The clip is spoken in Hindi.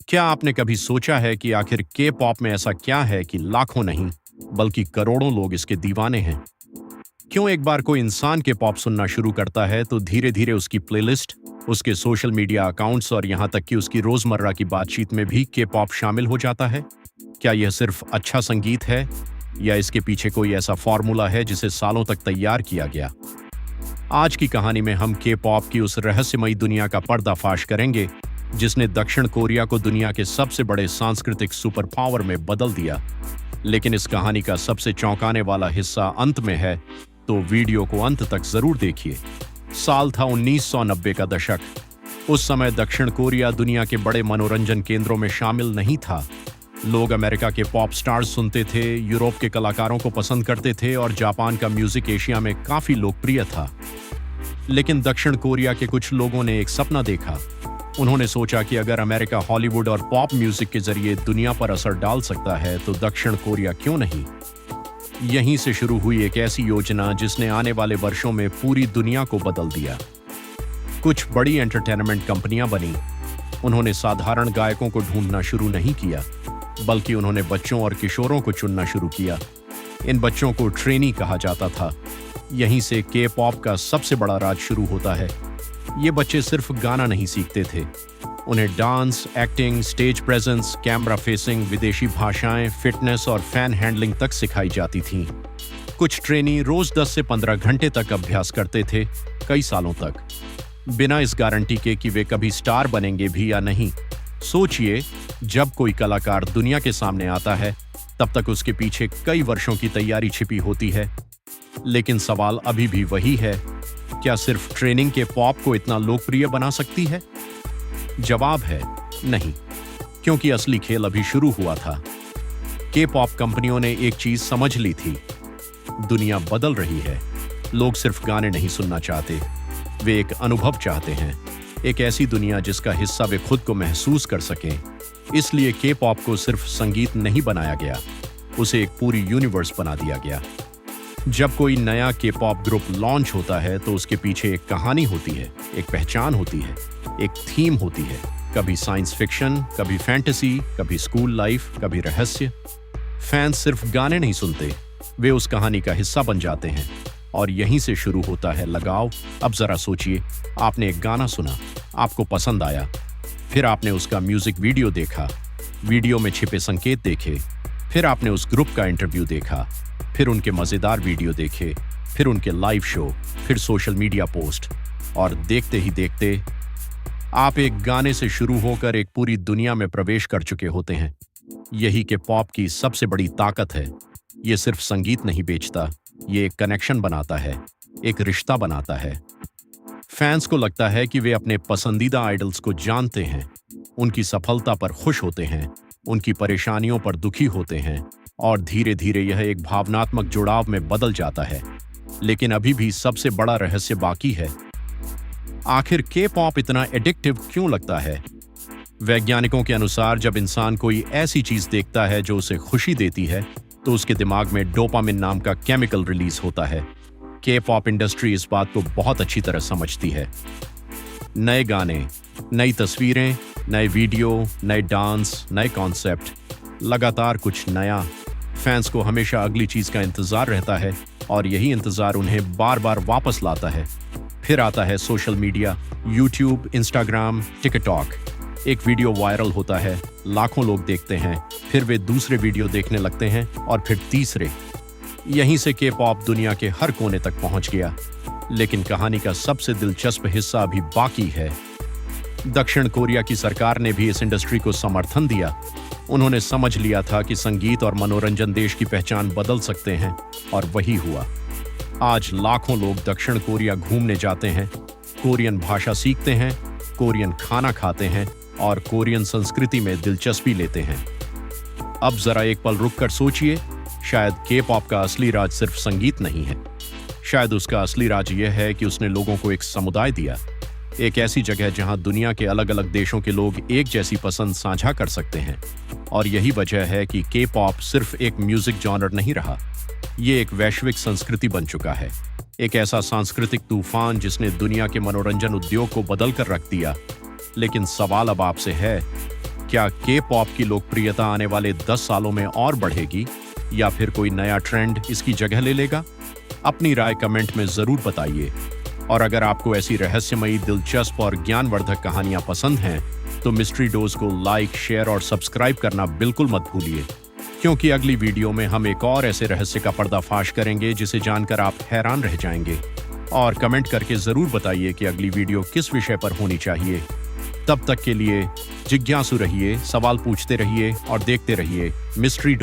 क्या आपने कभी सोचा है कि आखिर के पॉप में ऐसा क्या है कि लाखों नहीं बल्कि करोड़ों लोग इसके दीवाने हैं? क्यों एक बार कोई इंसान के पॉप सुनना शुरू करता है तो धीरे धीरे उसकी प्लेलिस्ट, उसके सोशल मीडिया अकाउंट्स और यहाँ तक कि उसकी रोजमर्रा की बातचीत में भी के पॉप शामिल हो जाता है? क्या यह सिर्फ अच्छा संगीत है या इसके पीछे कोई ऐसा फॉर्मूला है जिसे सालों तक तैयार किया गया? आज की कहानी में हम के पॉप की उस रहस्यमयी दुनिया का पर्दाफाश करेंगे जिसने दक्षिण कोरिया को दुनिया के सबसे बड़े सांस्कृतिक सुपर पावर में बदल दिया। लेकिन इस कहानी का सबसे चौंकाने वाला हिस्सा अंत में है, तो वीडियो को अंत तक जरूर देखिए। साल था 1990 का दशक। उस समय दक्षिण कोरिया दुनिया के बड़े मनोरंजन केंद्रों में शामिल नहीं था। लोग अमेरिका के पॉप स्टार्स सुनते थे, यूरोप के कलाकारों को पसंद करते थे और जापान का म्यूजिक एशिया में काफी लोकप्रिय था। लेकिन दक्षिण कोरिया के कुछ लोगों ने एक सपना देखा। उन्होंने सोचा कि अगर अमेरिका हॉलीवुड और पॉप म्यूजिक के जरिए दुनिया पर असर डाल सकता है तो दक्षिण कोरिया क्यों नहीं। यहीं से शुरू हुई एक ऐसी योजना जिसने आने वाले वर्षों में पूरी दुनिया को बदल दिया। कुछ बड़ी एंटरटेनमेंट कंपनियां बनी। उन्होंने साधारण गायकों को ढूंढना शुरू नहीं किया, बल्कि उन्होंने बच्चों और किशोरों को चुनना शुरू किया। इन बच्चों को ट्रेनी कहा जाता था। यहीं से के पॉप का सबसे बड़ा राज शुरू होता है। ये बच्चे सिर्फ गाना नहीं सीखते थे, उन्हें dance, acting, stage presence, camera facing, विदेशी भाषाएं, फिटनेस और फैन हैंडलिंग तक सिखाई जाती थीं। कुछ ट्रेनी रोज 10 से 15 घंटे तक अभ्यास करते थे, कई सालों तक, बिना इस गारंटी के कि वे कभी स्टार बनेंगे भी या नहीं। सोचिए, जब कोई कलाकार दुनिया के सामने आता है तब तक उसके पीछे कई वर्षों की तैयारी छिपी होती है। लेकिन सवाल अभी भी वही है, क्या सिर्फ ट्रेनिंग के पॉप को इतना लोकप्रिय बना सकती है? जवाब है नहीं, क्योंकि असली खेल अभी शुरू हुआ था। के पॉप कंपनियों ने एक चीज समझ ली थी, दुनिया बदल रही है। लोग सिर्फ गाने नहीं सुनना चाहते, वे एक अनुभव चाहते हैं, एक ऐसी दुनिया जिसका हिस्सा वे खुद को महसूस कर सकें। इसलिए के पॉप को सिर्फ संगीत नहीं बनाया गया, उसे एक पूरी यूनिवर्स बना दिया गया। जब कोई नया के पॉप ग्रुप लॉन्च होता है तो उसके पीछे एक कहानी होती है, एक पहचान होती है, एक थीम होती है। कभी साइंस फिक्शन, कभी फैंटेसी, कभी स्कूल लाइफ, कभी रहस्य। फैंस सिर्फ गाने नहीं सुनते, वे उस कहानी का हिस्सा बन जाते हैं और यहीं से शुरू होता है लगाव। अब जरा सोचिए, आपने एक गाना सुना, आपको पसंद आया, फिर आपने उसका म्यूजिक वीडियो देखा, वीडियो में छिपे संकेत देखे, फिर आपने उस ग्रुप का इंटरव्यू देखा, फिर उनके मजेदार वीडियो देखे, फिर उनके लाइव शो, फिर सोशल मीडिया पोस्ट, और देखते ही देखते आप एक गाने से शुरू होकर एक पूरी दुनिया में प्रवेश कर चुके होते हैं। यही के पॉप की सबसे बड़ी ताकत है। ये सिर्फ संगीत नहीं बेचता, ये एक कनेक्शन बनाता है, एक रिश्ता बनाता है। फैंस को लगता है कि वे अपने पसंदीदा आइडल्स को जानते हैं, उनकी सफलता पर खुश होते हैं, उनकी परेशानियों पर दुखी होते हैं, और धीरे धीरे यह एक भावनात्मक जुड़ाव में बदल जाता है। लेकिन अभी भी सबसे बड़ा रहस्य बाकी है। आखिर के पॉप इतना एडिक्टिव क्यों लगता है? वैज्ञानिकों के अनुसार जब इंसान कोई ऐसी चीज देखता है जो उसे खुशी देती है तो उसके दिमाग में डोपामिन नाम का केमिकल रिलीज होता है। के पॉप इंडस्ट्री इस बात को बहुत अच्छी तरह समझती है। नए गाने, नई तस्वीरें, नए वीडियो, नए डांस, नए कॉन्सेप्ट, लगातार कुछ नया। फैंस को हमेशा अगली चीज का इंतजार रहता है और यही इंतजार उन्हें बार बार वापस लाता है। फिर आता है social media, YouTube, Instagram, TikTok. एक वीडियो वायरल होता है, लाखों लोग देखते हैं, फिर वे दूसरे वीडियो देखने लगते हैं और फिर तीसरे। यहीं से के पॉप दुनिया के हर कोने तक पहुंच गया। लेकिन कहानी का सबसे दिलचस्प हिस्सा अभी बाकी है। दक्षिण कोरिया की सरकार ने भी इस इंडस्ट्री को समर्थन दिया। उन्होंने समझ लिया था कि संगीत और मनोरंजन देश की पहचान बदल सकते हैं, और वही हुआ। आज लाखों लोग दक्षिण कोरिया घूमने जाते हैं, कोरियन भाषा सीखते हैं, कोरियन खाना खाते हैं और कोरियन संस्कृति में दिलचस्पी लेते हैं। अब जरा एक पल रुककर सोचिए, शायद के पॉप का असली राज सिर्फ संगीत नहीं है। शायद उसका असली राज यह है कि उसने लोगों को एक समुदाय दिया, एक ऐसी जगह जहां दुनिया के अलग अलग देशों के लोग एक जैसी पसंद साझा कर सकते हैं। और यही वजह है कि के पॉप सिर्फ एक म्यूजिक जॉनर नहीं रहा, ये एक वैश्विक संस्कृति बन चुका है। एक ऐसा सांस्कृतिक तूफान जिसने दुनिया के मनोरंजन उद्योग को बदल कर रख दिया। लेकिन सवाल अब आपसे है, क्या के पॉप की लोकप्रियता आने वाले 10 सालों में और बढ़ेगी या फिर कोई नया ट्रेंड इसकी जगह ले लेगा? अपनी राय कमेंट में जरूर बताइए। और अगर आपको ऐसी रहस्यमयी, दिलचस्प और ज्ञानवर्धक कहानियां पसंद हैं, तो मिस्ट्री डोज को लाइक, शेयर और सब्सक्राइब करना बिल्कुल मत भूलिए, क्योंकि अगली वीडियो में हम एक और ऐसे रहस्य का पर्दाफाश करेंगे जिसे जानकर आप हैरान रह जाएंगे। और कमेंट करके जरूर बताइए कि अगली वीडियो किस विषय पर होनी चाहिए। तब तक के लिए जिज्ञासु रहिए, सवाल पूछते रहिए और देखते रहिए मिस्ट्री डोज।